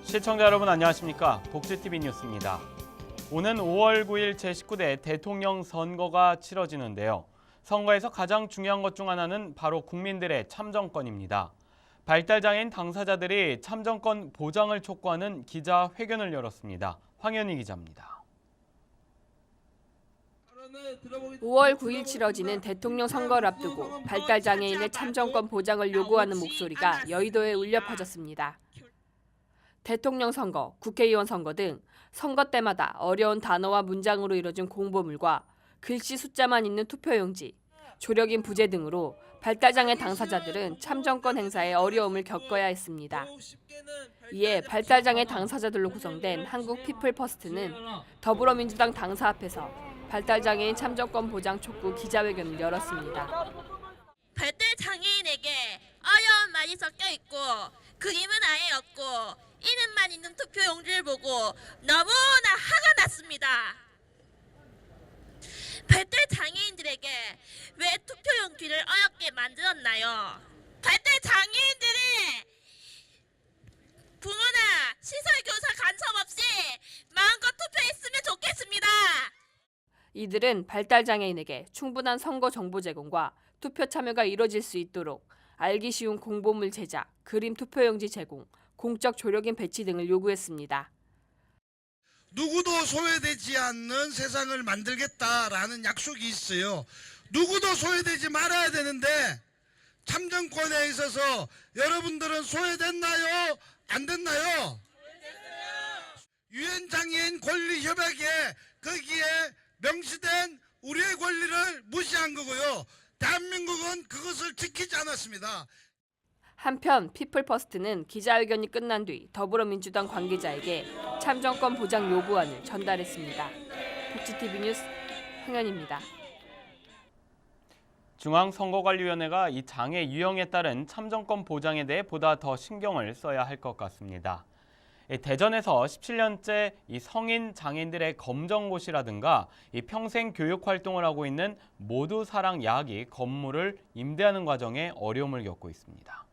시청자 여러분 안녕하십니까? 복지TV 뉴스입니다. 오는 5월 9일 제19대 대통령 선거가 치러지는데요. 선거에서 가장 중요한 것 중 하나는 바로 국민들의 참정권입니다. 발달장애인 당사자들이 참정권 보장을 촉구하는 기자회견을 열었습니다. 황현희 기자입니다. 5월 9일 치러지는 대통령 선거를 앞두고 발달장애인의 참정권 보장을 요구하는 목소리가 여의도에 울려 퍼졌습니다. 대통령 선거, 국회의원 선거 등 선거 때마다 어려운 단어와 문장으로 이뤄진 공보물과 글씨 숫자만 있는 투표용지, 조력인 부재 등으로 발달장애 당사자들은 참정권 행사에 어려움을 겪어야 했습니다. 이에 발달장애 당사자들로 구성된 한국 피플퍼스트는 더불어민주당 당사 앞에서 발달장애인 참정권 보장 촉구 기자회견을 열었습니다. 발달장애인에게 어려운 말이 섞여 있고 그림은 아예 없고 이름만 있는 투표용지를 보고 너무나 화가 났습니다. 발달장애인들에게 왜 투표용지를 어렵게 만들었나요? 발달장애인들이 부모나 시설교사 간섭 없이 마음껏 투표했으면 좋겠습니다. 이들은 발달장애인에게 충분한 선거 정보 제공과 투표 참여가 이뤄질 수 있도록 알기 쉬운 공보물 제작, 그림 투표용지 제공, 공적 조력인 배치 등을 요구했습니다. 누구도 소외되지 않는 세상을 만들겠다라는 약속이 있어요. 누구도 소외되지 말아야 되는데 참정권에 있어서 여러분들은 소외됐나요? 안 됐나요? 유엔 장애인 권리 협약에 거기에 명시된 우리의 권리를 무시한 거고요. 대한민국은 그것을 지키지 않았습니다. 한편 피플퍼스트는 기자회견이 끝난 뒤 더불어민주당 관계자에게 참정권 보장 요구안을 전달했습니다. 복지TV 뉴스 황현희입니다. 중앙선거관리위원회가 이 장애 유형에 따른 참정권 보장에 대해 보다 더 신경을 써야 할 것 같습니다. 대전에서 17년째 이 성인 장애인들의 검정고시라든가 이 평생 교육 활동을 하고 있는 모두 사랑 야학이 건물을 임대하는 과정에 어려움을 겪고 있습니다.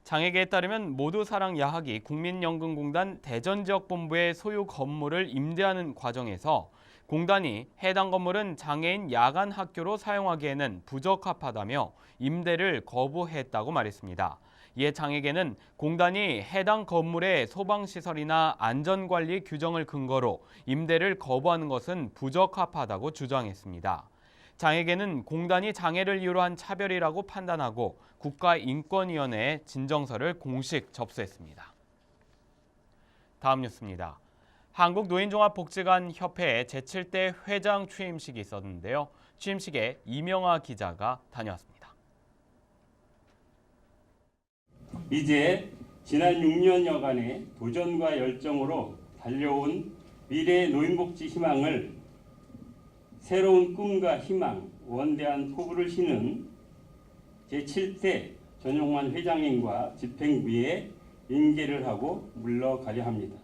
장애계에 따르면 모두 사랑 야학이 국민연금공단 대전지역본부의 소유 건물을 임대하는 과정에서 공단이 해당 건물은 장애인 야간 학교로 사용하기에는 부적합하다며 임대를 거부했다고 말했습니다. 이에 장애계는 공단이 해당 건물의 소방시설이나 안전관리 규정을 근거로 임대를 거부하는 것은 부적합하다고 주장했습니다. 장애계는 공단이 장애를 이유로 한 차별이라고 판단하고 국가인권위원회에 진정서를 공식 접수했습니다. 다음 뉴스입니다. 한국노인종합복지관협회 제7대 회장 취임식이 있었는데요. 취임식에 이명아 기자가 다녀왔습니다. 이제 지난 6년여간의 도전과 열정으로 달려온 미래의 노인복지 희망을 새로운 꿈과 희망, 원대한 포부를 신은 제7대 전용환 회장님과 집행부에 인계를 하고 물러가려 합니다.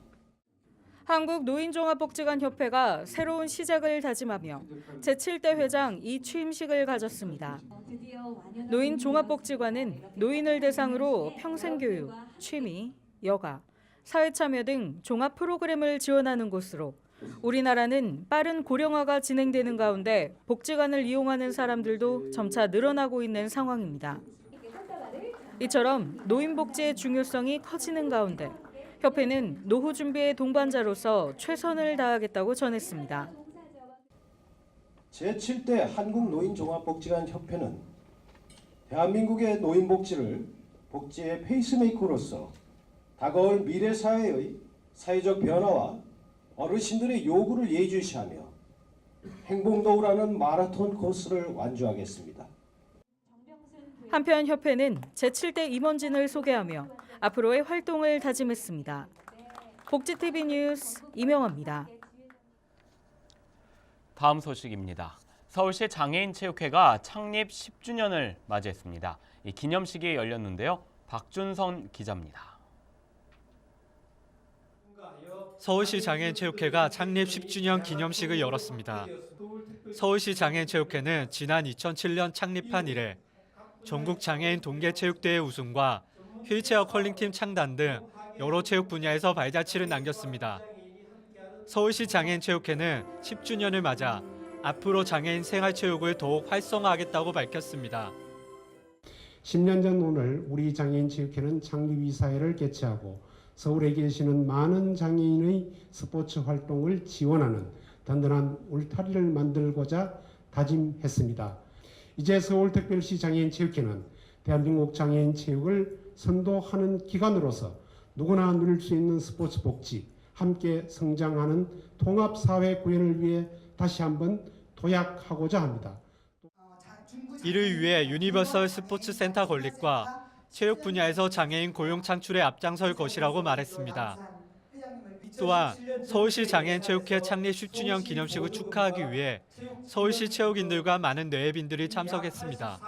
한국노인종합복지관협회가 새로운 시작을 다짐하며 제7대 회장 이 취임식을 가졌습니다. 노인종합복지관은 노인을 대상으로 평생교육, 취미, 여가, 사회참여 등 종합 프로그램을 지원하는 곳으로 우리나라는 빠른 고령화가 진행되는 가운데 복지관을 이용하는 사람들도 점차 늘어나고 있는 상황입니다. 이처럼 노인복지의 중요성이 커지는 가운데 협회는 노후 준비의 동반자로서 최선을 다하겠다고 전했습니다. 제7대 한국노인종합복지관협회는 대한민국의 노인복지를 복지의 페이스메이커로서 다가올 미래 사회의 사회적 변화와 어르신들의 요구를 예의주시하며 행복노후라는 마라톤 코스를 완주하겠습니다. 한편 협회는 제7대 임원진을 소개하며 앞으로의 활동을 다짐했습니다. 복지TV 뉴스 이명아입니다. 다음 소식입니다. 서울시 장애인체육회가 창립 10주년을 맞이했습니다. 이 기념식이 열렸는데요. 박준선 기자입니다. 서울시 장애인체육회가 창립 10주년 기념식을 열었습니다. 서울시 장애인체육회는 지난 2007년 창립한 이래 전국 장애인 동계체육대회 우승과 휠체어 컬링팀 창단 등 여러 체육 분야에서 발자취를 남겼습니다. 서울시 장애인체육회는 10주년을 맞아 앞으로 장애인 생활체육을 더욱 활성화하겠다고 밝혔습니다. 10년 전 오늘 우리 장애인체육회는 창립이사회를 개최하고 서울에 계시는 많은 장애인의 스포츠 활동을 지원하는 든든한 울타리를 만들고자 다짐했습니다. 이제 서울특별시 장애인체육회는 대한민국 장애인 체육을 선도하는 기관으로서 누구나 누릴 수 있는 스포츠 복지, 함께 성장하는 통합사회 구현을 위해 다시 한번 도약하고자 합니다. 이를 위해 유니버설 스포츠 센터 건립과 체육 분야에서 장애인 고용 창출에 앞장설 것이라고 말했습니다. 또한 서울시 장애인체육회 창립 10주년 기념식을 축하하기 위해 서울시 체육인들과 많은 내외빈들이 참석했습니다.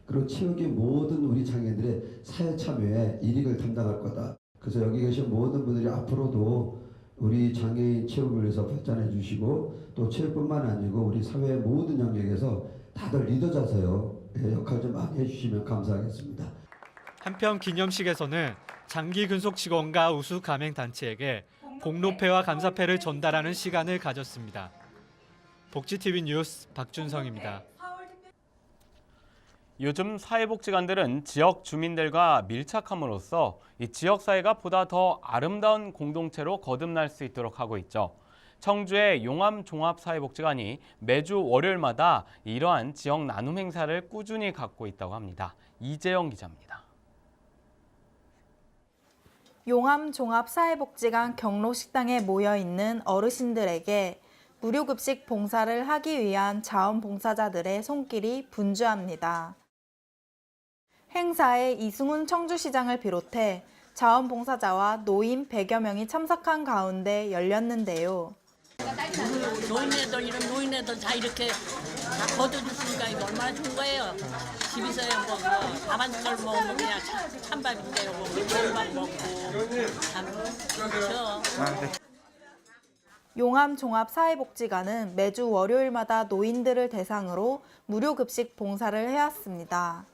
그리고 체육의 모든 우리 장애인들의 사회 참여에 일익을 담당할 거다. 그래서 여기 계신 모든 분들이 앞으로도 우리 장애인 체육을 위해서 발전해 주시고 또 체육뿐만 아니고 우리 사회의 모든 영역에서 다들 리더 자세요. 역할 좀 많이 해주시면 감사하겠습니다. 한편 기념식에서는 장기 근속 직원과 우수 가맹 단체에게 공로패와 감사패를 전달하는 시간을 가졌습니다. 복지TV 뉴스 박준성입니다. 요즘 사회복지관들은 지역 주민들과 밀착함으로써 이 지역사회가 보다 더 아름다운 공동체로 거듭날 수 있도록 하고 있죠. 청주의 용암종합사회복지관이 매주 월요일마다 이러한 지역 나눔 행사를 꾸준히 갖고 있다고 합니다. 이재영 기자입니다. 용암종합사회복지관 경로식당에 모여있는 어르신들에게 무료급식 봉사를 하기 위한 자원봉사자들의 손길이 분주합니다. 행사에 이승훈 청주시장을 비롯해 자원봉사자와 노인 100여 명이 참석한 가운데 열렸는데요. 노인네들 이런 노인네들 다 이렇게 다 거둬주시니까 이거 얼마나 좋은 거예요. 집에서야 뭐 밥 한 숟갈 먹으면 그냥 찬밥인데요. 뭐 찬밥 먹고 참 좋죠. 용암종합사회복지관은 매주 월요일마다 노인들을 대상으로 무료급식 봉사를 해왔습니다.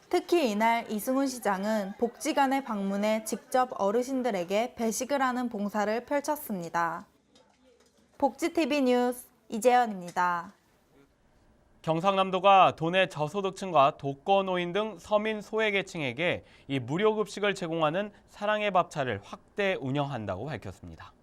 특히 이날 이승훈 시장은 복지관에 방문해 직접 어르신들에게 배식을 하는 봉사를 펼쳤습니다. 복지TV 뉴스 이재현입니다. 경상남도가 도내 저소득층과 독거노인 등 서민 소외계층에게 이 무료급식을 제공하는 사랑의 밥차를 확대 운영한다고 밝혔습니다.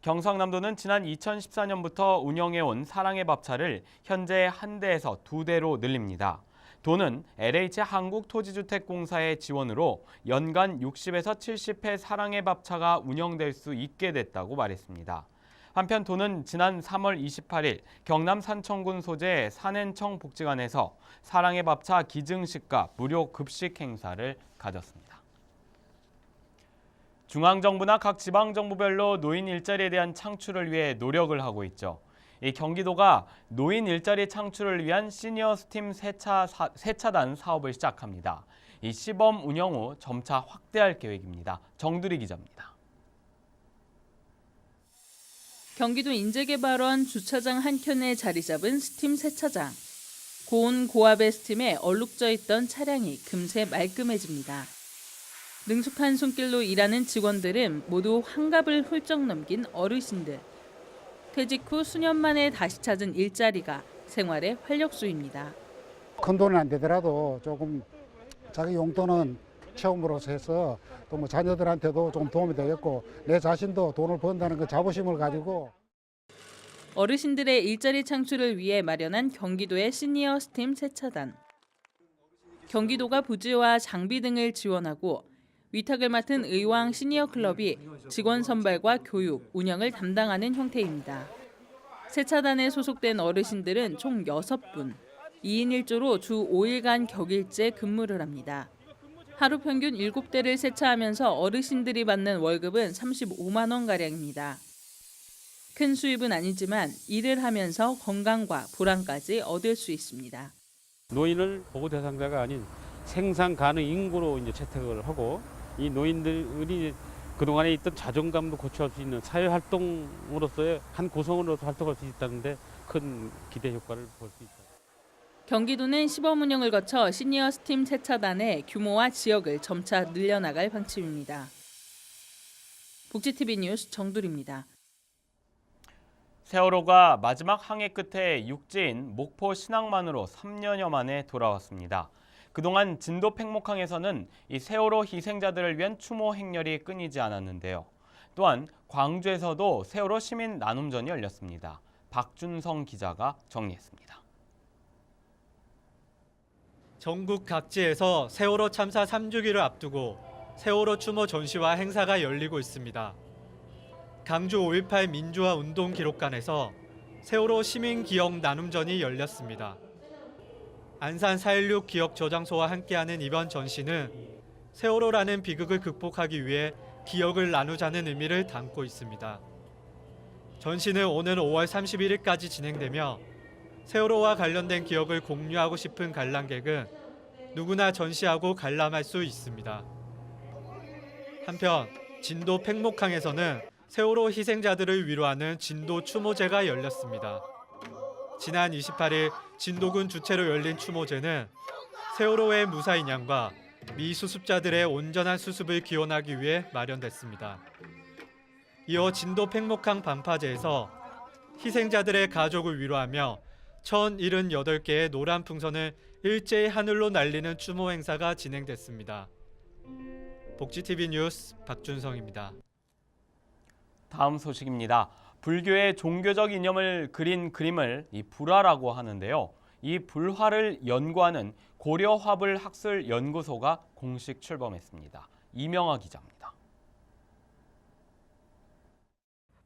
경상남도는 지난 2014년부터 운영해온 사랑의 밥차를 현재 한 대에서 두 대로 늘립니다. 도는 LH 한국토지주택공사의 지원으로 연간 60에서 70회 사랑의 밥차가 운영될 수 있게 됐다고 말했습니다. 한편 도는 지난 3월 28일 경남 산청군 소재 산엔청 복지관에서 사랑의 밥차 기증식과 무료 급식 행사를 가졌습니다. 중앙정부나 각 지방정부별로 노인 일자리에 대한 창출을 위해 노력을 하고 있죠. 이 경기도가 노인 일자리 창출을 위한 시니어 스팀 세차단 사업을 시작합니다. 이 시범 운영 후 점차 확대할 계획입니다. 정두리 기자입니다. 경기도 인재개발원 주차장 한켠에 자리 잡은 스팀 세차장. 고온 고압의 스팀에 얼룩져 있던 차량이 금세 말끔해집니다. 능숙한 손길로 일하는 직원들은 모두 환갑을 훌쩍 넘긴 어르신들. 퇴직 후 수년 만에 다시 찾은 일자리가 생활의 활력소입니다. 큰 돈은 안 되더라도 조금 자기 용돈은 체험으로서 해서 또 뭐 자녀들한테도 좀 도움이 되겠고 내 자신도 돈을 번다는 그 자부심을 가지고 어르신들의 일자리 창출을 위해 마련한 경기도의 시니어 스팀 세차단. 경기도가 부지와 장비 등을 지원하고 위탁을 맡은 의왕 시니어 클럽이 직원 선발과 교육, 운영을 담당하는 형태입니다. 세차단에 소속된 어르신들은 총 6분, 2인 1조로 주 5일간 격일제 근무를 합니다. 하루 평균 7대를 세차하면서 어르신들이 받는 월급은 35만 원가량입니다. 큰 수입은 아니지만 일을 하면서 건강과 보람까지 얻을 수 있습니다. 노인을 보호 대상자가 아닌 생산 가능 인구로 이제 채택을 하고 이 노인들이 그동안에 있던 자존감도 고취할 수 있는 사회 활동으로서의 한 구성으로서 활동할 수 있다는데 큰 기대 효과를 볼 수 있다. 경기도는 시범 운영을 거쳐 시니어 스팀 세차단의 규모와 지역을 점차 늘려나갈 방침입니다. 복지TV 뉴스 정두리입니다. 세월호가 마지막 항해 끝에 육지인 목포 신항만으로 3년여 만에 돌아왔습니다. 그동안 진도 팽목항에서는 이 세월호 희생자들을 위한 추모 행렬이 끊이지 않았는데요. 또한 광주에서도 세월호 시민 나눔전이 열렸습니다. 박준성 기자가 정리했습니다. 전국 각지에서 세월호 참사 3주기를 앞두고 세월호 추모 전시와 행사가 열리고 있습니다. 강주 5.18 민주화 운동 기록관에서 세월호 시민 기억 나눔전이 열렸습니다. 안산 4.16 기억 저장소와 함께하는 이번 전시는 세월호라는 비극을 극복하기 위해 기억을 나누자는 의미를 담고 있습니다. 전시는 오는 5월 31일까지 진행되며 세월호와 관련된 기억을 공유하고 싶은 관람객은 누구나 전시하고 관람할 수 있습니다. 한편 진도 팽목항에서는 세월호 희생자들을 위로하는 진도 추모제가 열렸습니다. 지난 28일 진도군 주최로 열린 추모제는 세월호의 무사 인양과 미수습자들의 온전한 수습을 기원하기 위해 마련됐습니다. 이어 진도 팽목항 반파제에서 희생자들의 가족을 위로하며 1078개의 노란 풍선을 일제히 하늘로 날리는 추모 행사가 진행됐습니다. 복지TV 뉴스 박준성입니다. 다음 소식입니다. 불교의 종교적 이념을 그린 그림을 불화라고 하는데요. 이 불화를 연구하는 고려화불학술연구소가 공식 출범했습니다. 이명아 기자입니다.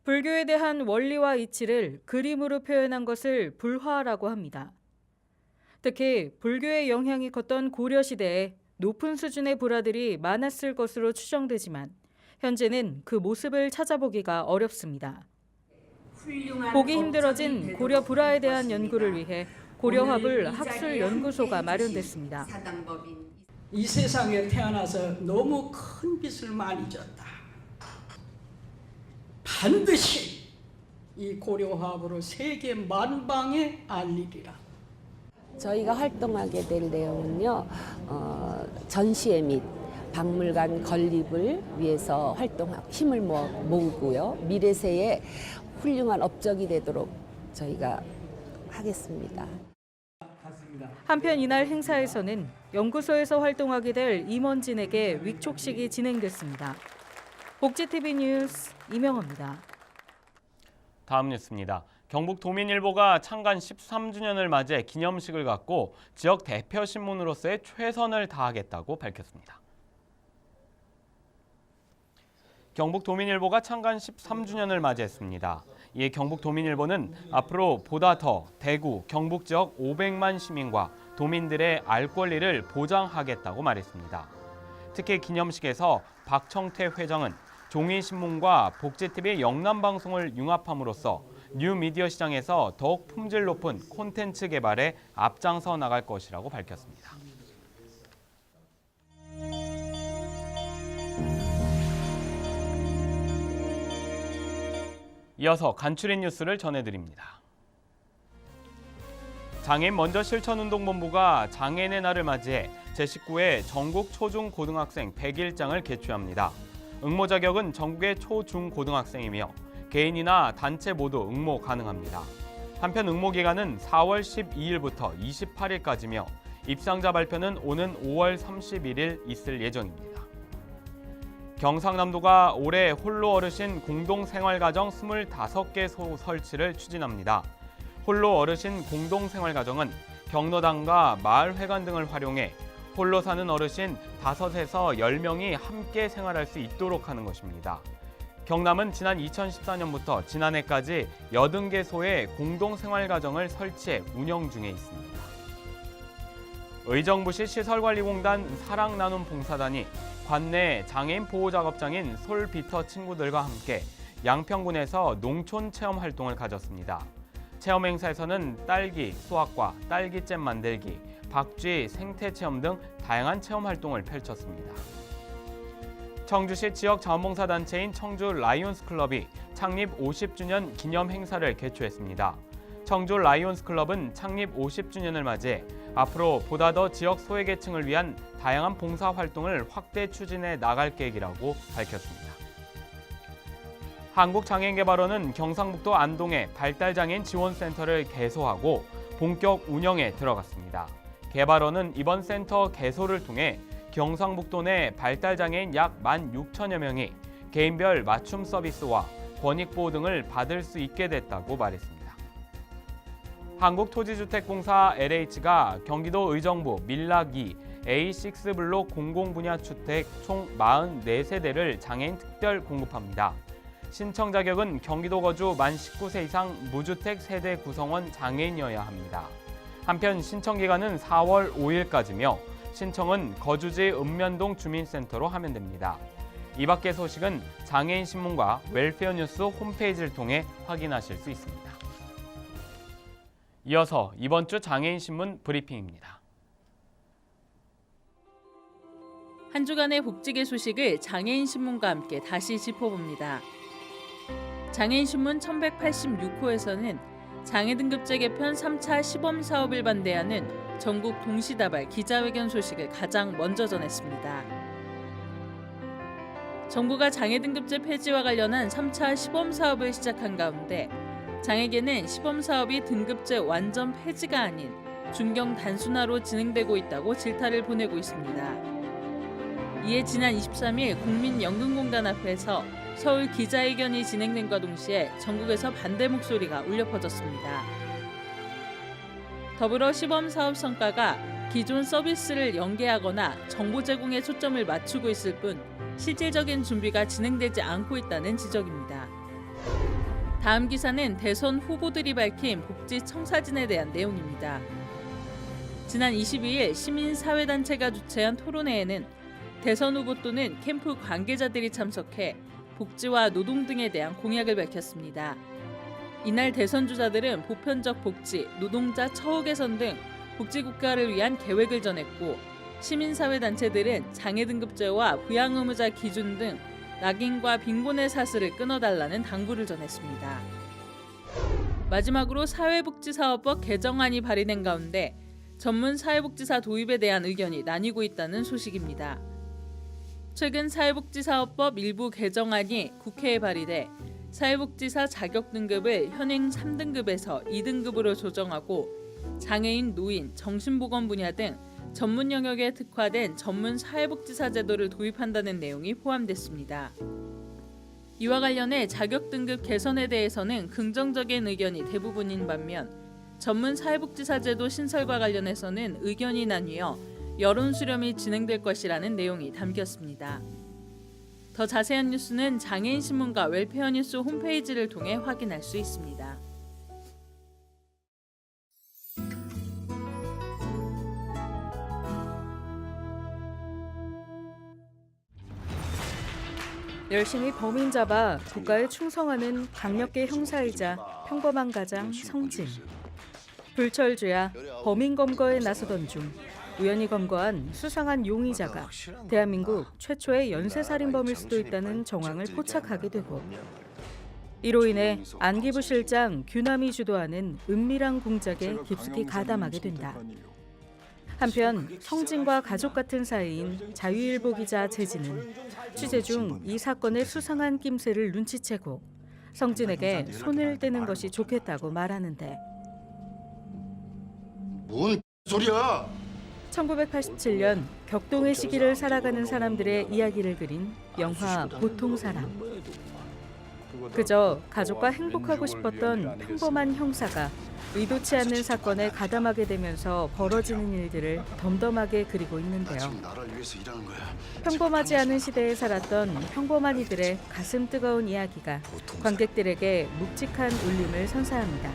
불교에 대한 원리와 이치를 그림으로 표현한 것을 불화라고 합니다. 특히 불교의 영향이 컸던 고려시대에 높은 수준의 불화들이 많았을 것으로 추정되지만 현재는 그 모습을 찾아보기가 어렵습니다. 보기 힘들어진 고려 불화에 대한 연구를 위해 고려화불 학술연구소가 마련됐습니다. 이 세상에 태어나서 너무 큰 빚을 많이 졌다. 반드시 이 고려화불을 세계 만방에 알리리라. 저희가 활동하게 될 내용은요, 전시회 및 박물관 건립을 위해서 활동하고 힘을 모으고요. 미래세에 훌륭한 업적이 되도록 저희가 하겠습니다. 한편 이날 행사에서는 연구소에서 활동하게 될 임원진에게 위촉식이 진행됐습니다. 복지TV 뉴스 이명호입니다. 다음 뉴스입니다. 경북 도민일보가 창간 13주년을 맞이해 기념식을 갖고 지역 대표 신문으로서의 최선을 다하겠다고 밝혔습니다. 경북 도민일보가 창간 13주년을 맞이했습니다. 이에 경북 도민일보는 앞으로 보다 더 대구, 경북 지역 500만 시민과 도민들의 알 권리를 보장하겠다고 말했습니다. 특히 기념식에서 박청태 회장은 종이신문과 복지TV의 영남방송을 융합함으로써 뉴미디어 시장에서 더욱 품질 높은 콘텐츠 개발에 앞장서 나갈 것이라고 밝혔습니다. 이어서 간추린 뉴스를 전해드립니다. 장애인 먼저 실천운동본부가 장애인의 날을 맞이해 제19회 전국 초중고등학생 100일장을 개최합니다. 응모 자격은 전국의 초중고등학생이며 개인이나 단체 모두 응모 가능합니다. 한편 응모 기간은 4월 12일부터 28일까지며 입상자 발표는 오는 5월 31일 있을 예정입니다. 경상남도가 올해 홀로 어르신 공동생활가정 25개 설치를 추진합니다. 홀로 어르신 공동생활가정은 경로당과 마을회관 등을 활용해 홀로 사는 어르신 5에서 10명이 함께 생활할 수 있도록 하는 것입니다. 경남은 지난 2014년부터 지난해까지 80개소의 공동생활가정을 설치해 운영 중에 있습니다. 의정부시 시설관리공단 사랑나눔봉사단이 관내 장애인 보호작업장인 솔비터 친구들과 함께 양평군에서 농촌 체험 활동을 가졌습니다. 체험 행사에서는 딸기, 수확과 딸기잼 만들기, 박쥐 생태 체험 등 다양한 체험 활동을 펼쳤습니다. 청주시 지역 자원봉사단체인 청주 라이온스 클럽이 창립 50주년 기념 행사를 개최했습니다. 청주 라이온스 클럽은 창립 50주년을 맞이해 앞으로 보다 더 지역 소외계층을 위한 다양한 봉사 활동을 확대 추진해 나갈 계획이라고 밝혔습니다. 한국장애인개발원은 경상북도 안동에 발달장애인 지원센터를 개소하고 본격 운영에 들어갔습니다. 개발원은 이번 센터 개소를 통해 경상북도 내 발달장애인 약 16,000여 명이 개인별 맞춤 서비스와 권익보호 등을 받을 수 있게 됐다고 말했습니다. 한국토지주택공사 LH가 경기도 의정부 밀락2 A6 블록 공공분야 주택 총 44세대를 장애인 특별 공급합니다. 신청 자격은 경기도 거주 만 19세 이상 무주택 세대 구성원 장애인이어야 합니다. 한편 신청 기간은 4월 5일까지며 신청은 거주지 읍면동 주민센터로 하면 됩니다. 이 밖의 소식은 장애인 신문과 웰페어 뉴스 홈페이지를 통해 확인하실 수 있습니다. 이어서 이번 주 장애인 신문 브리핑입니다. 한 주간의 복지계 소식을 장애인 신문과 함께 다시 짚어봅니다. 장애인 신문 1186호에서는 장애등급제 개편 3차 시범 사업을 반대하는 전국 동시다발 기자회견 소식을 가장 먼저 전했습니다. 정부가 장애등급제 폐지와 관련한 3차 시범 사업을 시작한 가운데 장애계는 시범 사업이 등급제 완전 폐지가 아닌 중경 단순화로 진행되고 있다고 질타를 보내고 있습니다. 이에 지난 23일 국민연금공단 앞에서 서울 기자회견이 진행된과 동시에 전국에서 반대 목소리가 울려 퍼졌습니다. 더불어 시범 사업 성과가 기존 서비스를 연계하거나 정보 제공에 초점을 맞추고 있을 뿐 실질적인 준비가 진행되지 않고 있다는 지적입니다. 다음 기사는 대선 후보들이 밝힌 복지 청사진에 대한 내용입니다. 지난 22일 시민사회단체가 주최한 토론회에는 대선 후보 또는 캠프 관계자들이 참석해 복지와 노동 등에 대한 공약을 밝혔습니다. 이날 대선 주자들은 보편적 복지, 노동자 처우 개선 등 복지국가를 위한 계획을 전했고 시민사회단체들은 장애등급제와 부양의무자 기준 등 낙인과 빈곤의 사슬을 끊어달라는 당부를 전했습니다. 마지막으로 사회복지사업법 개정안이 발의된 가운데 전문 사회복지사 도입에 대한 의견이 나뉘고 있다는 소식입니다. 최근 사회복지사업법 일부 개정안이 국회에 발의돼 사회복지사 자격 등급을 현행 3등급에서 2등급으로 조정하고 장애인, 노인, 정신보건 분야 등 전문 영역에 특화된 전문 사회복지사 제도를 도입한다는 내용이 포함됐습니다. 이와 관련해 자격 등급 개선에 대해서는 긍정적인 의견이 대부분인 반면 전문 사회복지사 제도 신설과 관련해서는 의견이 나뉘어 여론 수렴이 진행될 것이라는 내용이 담겼습니다. 더 자세한 뉴스는 장애인 신문과 웰페어 뉴스 홈페이지를 통해 확인할 수 있습니다. 열심히 범인 잡아 국가에 충성하는 강력계 형사이자 평범한 가장 성진. 불철주야 범인 검거에 나서던 중 우연히 검거한 수상한 용의자가 대한민국 최초의 연쇄살인범일 수도 있다는 정황을 포착하게 되고 이로 인해 안기부 실장 규남이 주도하는 은밀한 공작에 깊숙이 가담하게 된다. 한편 성진과 가족 같은 사이인 자유일보 기자 재진은 취재 중 이 사건의 수상한 낌새를 눈치채고 성진에게 손을 떼는 것이 좋겠다고 말하는데 뭔 소리야? 1987년 격동의 시기를 살아가는 사람들의 이야기를 그린 영화 보통사람. 그저 가족과 행복하고 싶었던 평범한 형사가 의도치 않는 사건에 가담하게 되면서 벌어지는 일들을 덤덤하게 그리고 있는데요. 평범하지 않은 시대에 살았던 평범한 이들의 가슴 뜨거운 이야기가 관객들에게 묵직한 울림을 선사합니다.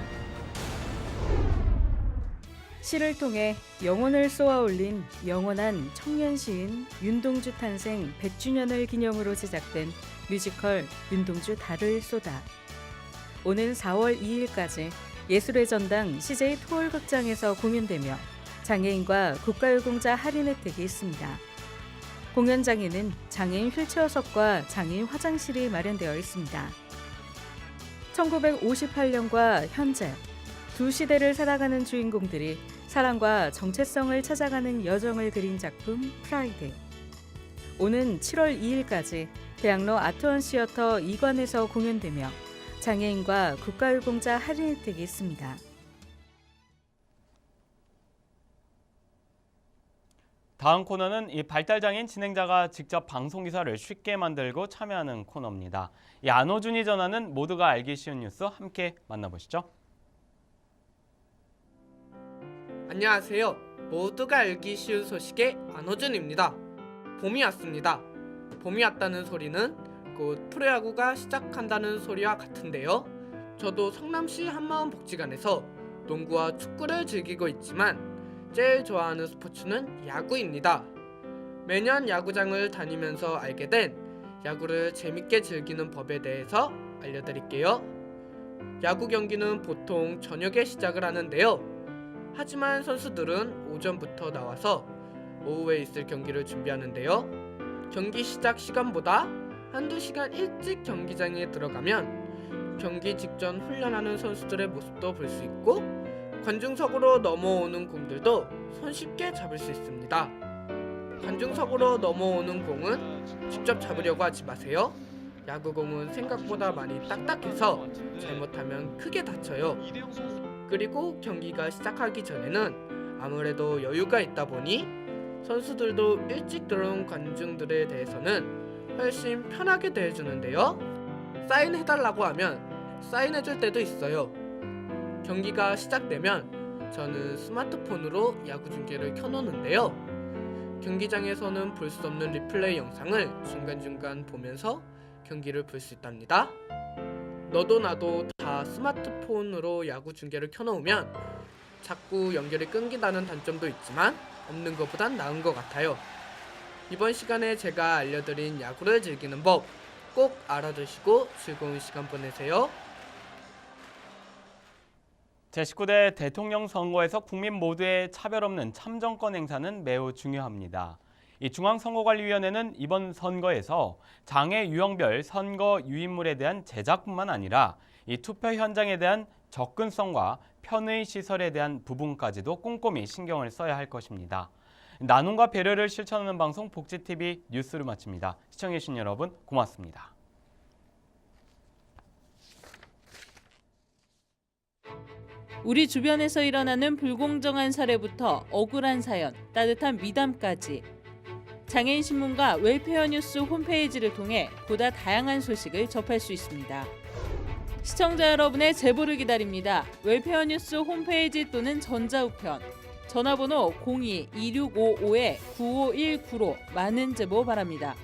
시를 통해 영혼을 쏘아올린 영원한 청년 시인 윤동주 탄생 100주년을 기념으로 제작된 뮤지컬 윤동주 달을 쏘다. 오는 4월 2일까지 예술의 전당 CJ 토월극장에서 공연되며 장애인과 국가유공자 할인 혜택이 있습니다. 공연장에는 장애인 휠체어석과 장애인 화장실이 마련되어 있습니다. 1958년과 현재 두 시대를 살아가는 주인공들이 사랑과 정체성을 찾아가는 여정을 그린 작품 프라이드. 오는 7월 2일까지 대학로 아트원 시어터 2관에서 공연되며 장애인과 국가유공자 할인 혜택이 있습니다. 다음 코너는 이 발달장애인 진행자가 직접 방송 기사를 쉽게 만들고 참여하는 코너입니다. 이 안호준이 전하는 모두가 알기 쉬운 뉴스 함께 만나보시죠. 안녕하세요. 모두가 알기 쉬운 소식의 안호준입니다. 봄이 왔습니다. 봄이 왔다는 소리는 곧 프로야구가 시작한다는 소리와 같은데요. 저도 성남시 한마음복지관에서 농구와 축구를 즐기고 있지만 제일 좋아하는 스포츠는 야구입니다. 매년 야구장을 다니면서 알게 된 야구를 재밌게 즐기는 법에 대해서 알려드릴게요. 야구 경기는 보통 저녁에 시작을 하는데요. 하지만 선수들은 오전부터 나와서 오후에 있을 경기를 준비하는데요. 경기 시작 시간보다 한두 시간 일찍 경기장에 들어가면 경기 직전 훈련하는 선수들의 모습도 볼 수 있고 관중석으로 넘어오는 공들도 손쉽게 잡을 수 있습니다. 관중석으로 넘어오는 공은 직접 잡으려고 하지 마세요. 야구공은 생각보다 많이 딱딱해서 잘못하면 크게 다쳐요. 그리고 경기가 시작하기 전에는 아무래도 여유가 있다 보니 선수들도 일찍 들어온 관중들에 대해서는 훨씬 편하게 대해주는데요. 사인해달라고 하면 사인해줄 때도 있어요. 경기가 시작되면 저는 스마트폰으로 야구 중계를 켜놓는데요. 경기장에서는 볼 수 없는 리플레이 영상을 중간중간 보면서 경기를 볼 수 있답니다. 너도 나도 다 스마트폰으로 야구 중계를 켜놓으면 자꾸 연결이 끊긴다는 단점도 있지만 없는 것보단 나은 것 같아요. 이번 시간에 제가 알려드린 야구를 즐기는 법 꼭 알아두시고 즐거운 시간 보내세요. 제19대 대통령 선거에서 국민 모두의 차별 없는 참정권 행사는 매우 중요합니다. 이 중앙선거관리위원회는 이번 선거에서 장애 유형별 선거 유인물에 대한 제작뿐만 아니라 이 투표 현장에 대한 접근성과 편의 시설에 대한 부분까지도 꼼꼼히 신경을 써야 할 것입니다. 나눔과 배려를 실천하는 방송 복지TV 뉴스를 마칩니다. 시청해주신 여러분 고맙습니다. 우리 주변에서 일어나는 불공정한 사례부터 억울한 사연, 따뜻한 미담까지 장애인 신문과 웰페어 뉴스 홈페이지를 통해 보다 다양한 소식을 접할 수 있습니다. 시청자 여러분의 제보를 기다립니다. 웰페어 뉴스 홈페이지 또는 전자우편, 전화번호 02-2655-9519로 많은 제보 바랍니다.